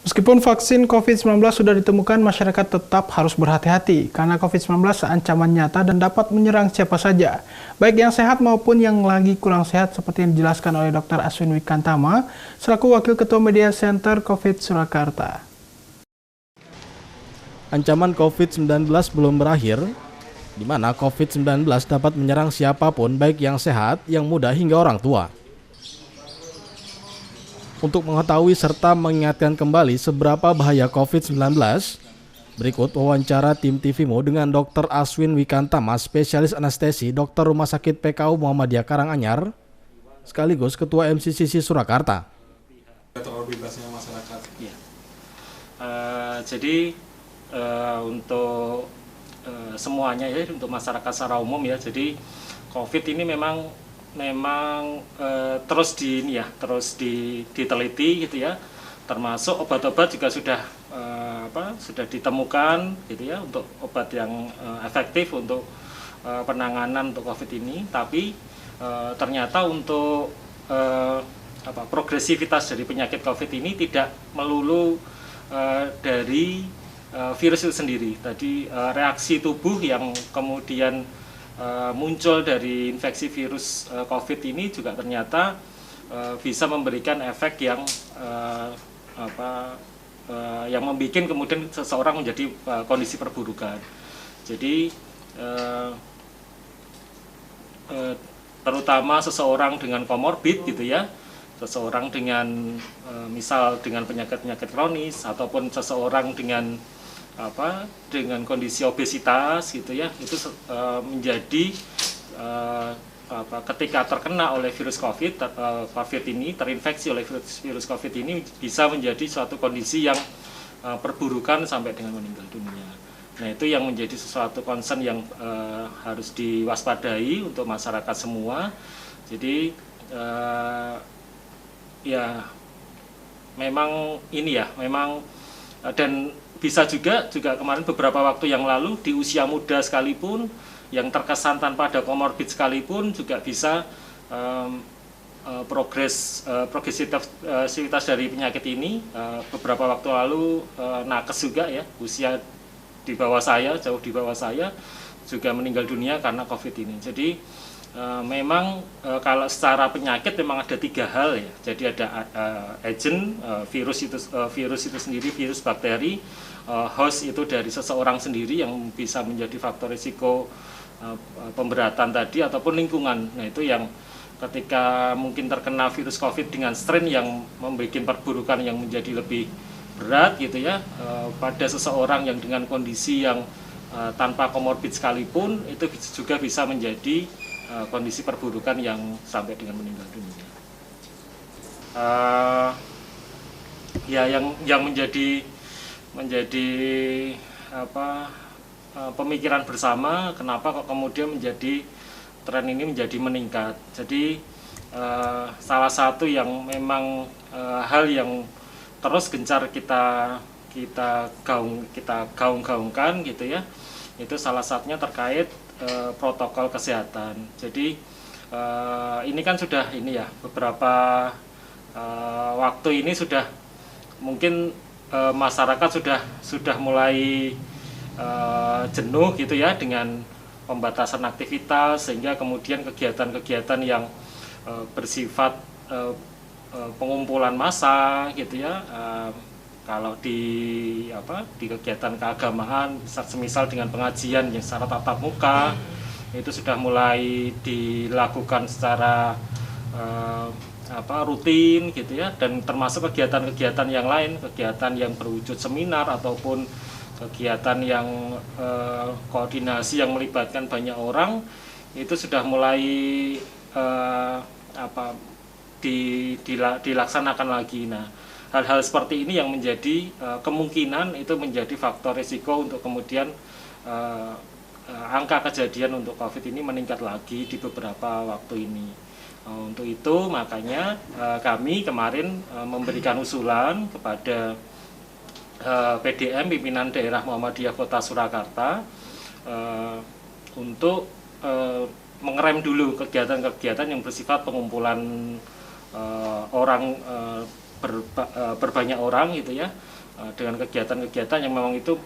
Meskipun vaksin COVID-19 sudah ditemukan, masyarakat tetap harus berhati-hati karena COVID-19 ancaman nyata dan dapat menyerang siapa saja, baik yang sehat maupun yang lagi kurang sehat, seperti yang dijelaskan oleh Dr. Aswin Wikantama selaku Wakil Ketua Media Center COVID Surakarta. Ancaman COVID-19 belum berakhir, di mana COVID-19 dapat menyerang siapapun, baik yang sehat, yang muda, hingga orang tua. Untuk mengetahui serta mengingatkan kembali seberapa bahaya COVID-19, berikut wawancara tim TVMO dengan Dr. Aswin Wikantama, spesialis anestesi, Dokter Rumah Sakit PKU Muhammadiyah Karanganyar, sekaligus Ketua MCCC Surakarta. Terlalu bebasnya masyarakat. Ya. Jadi untuk semuanya ya, untuk masyarakat secara umum ya. Jadi COVID ini memang terus diteliti gitu ya, termasuk obat-obat juga sudah ditemukan gitu ya, untuk obat yang efektif untuk penanganan untuk COVID ini. Tapi ternyata untuk progresivitas dari penyakit COVID ini tidak melulu dari virus itu sendiri. Tadi reaksi tubuh yang kemudian muncul dari infeksi virus COVID ini juga ternyata bisa memberikan efek yang membuat kemudian seseorang menjadi kondisi perburukan. Jadi terutama seseorang dengan komorbid gitu ya, seseorang dengan misal dengan penyakit-penyakit kronis, ataupun seseorang dengan kondisi obesitas gitu ya, itu menjadi ketika terkena oleh virus COVID ini, terinfeksi oleh virus COVID ini, bisa menjadi suatu kondisi yang perburukan sampai dengan meninggal dunia. Nah, itu yang menjadi sesuatu concern yang harus diwaspadai untuk masyarakat semua. Jadi ya memang ini ya, memang dan bisa juga kemarin beberapa waktu yang lalu di usia muda sekalipun, yang terkesan tanpa ada komorbid sekalipun, juga bisa progresivitas dari penyakit ini. Beberapa waktu lalu nakes juga ya, usia di bawah saya, jauh di bawah saya, juga meninggal dunia karena COVID ini. Jadi memang kalau secara penyakit memang ada 3 hal ya. Jadi ada agent, virus itu sendiri, virus bakteri, host itu dari seseorang sendiri yang bisa menjadi faktor risiko pemberatan tadi, ataupun lingkungan. Nah, itu yang ketika mungkin terkena virus COVID dengan strain yang membuat perburukan yang menjadi lebih berat gitu ya, pada seseorang yang dengan kondisi yang tanpa komorbid sekalipun, itu juga bisa menjadi kondisi perburukan yang sampai dengan meninggal dunia. Ya, yang menjadi pemikiran bersama, kenapa kok kemudian menjadi tren ini menjadi meningkat. Jadi salah satu yang memang hal yang terus gencar kita gaung-gaungkan gitu ya, itu salah satunya terkait protokol kesehatan. Jadi ini kan sudah ini ya, beberapa waktu ini sudah mungkin masyarakat sudah mulai jenuh gitu ya dengan pembatasan aktivitas, sehingga kemudian kegiatan-kegiatan yang bersifat pengumpulan massa gitu ya, kalau di kegiatan keagamaan, semisal dengan pengajian yang secara tatap muka, itu sudah mulai dilakukan secara rutin gitu ya, dan termasuk kegiatan-kegiatan yang lain, kegiatan yang berwujud seminar ataupun kegiatan yang koordinasi yang melibatkan banyak orang, itu sudah mulai dilaksanakan lagi. Nah, hal-hal seperti ini yang menjadi kemungkinan itu menjadi faktor risiko untuk kemudian angka kejadian untuk COVID ini meningkat lagi di beberapa waktu ini. Untuk itu makanya kami kemarin memberikan usulan kepada PDM, Pimpinan Daerah Muhammadiyah Kota Surakarta, untuk mengerem dulu kegiatan-kegiatan yang bersifat pengumpulan orang berbanyak orang gitu ya, dengan kegiatan-kegiatan yang memang itu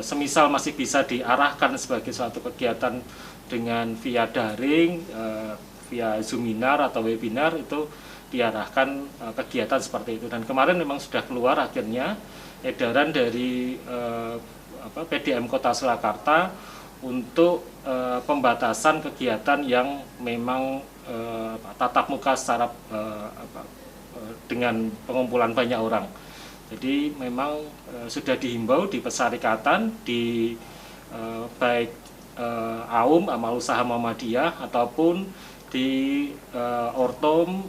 semisal masih bisa diarahkan sebagai suatu kegiatan dengan via daring, via Zoominar atau webinar, itu diarahkan kegiatan seperti itu. Dan kemarin memang sudah keluar akhirnya edaran dari PDM Kota Surakarta untuk pembatasan kegiatan yang memang tatap muka secara dengan pengumpulan banyak orang. Jadi memang sudah dihimbau di Persyarikatan, di baik AUM, Amal Usaha Muhammadiyah, ataupun di Ortom,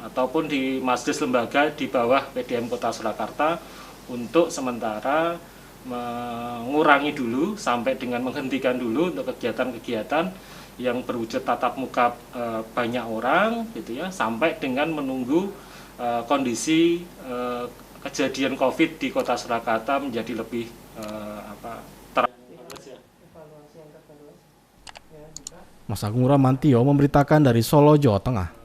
ataupun di Masjid Lembaga di bawah PDM Kota Surakarta untuk sementara mengurangi dulu sampai dengan menghentikan dulu untuk kegiatan-kegiatan yang berwujud tatap muka banyak orang gitu ya, sampai dengan menunggu kondisi kejadian COVID di Kota Surakarta menjadi lebih Mas Agung Ramantio memberitakan dari Solo, Jawa Tengah.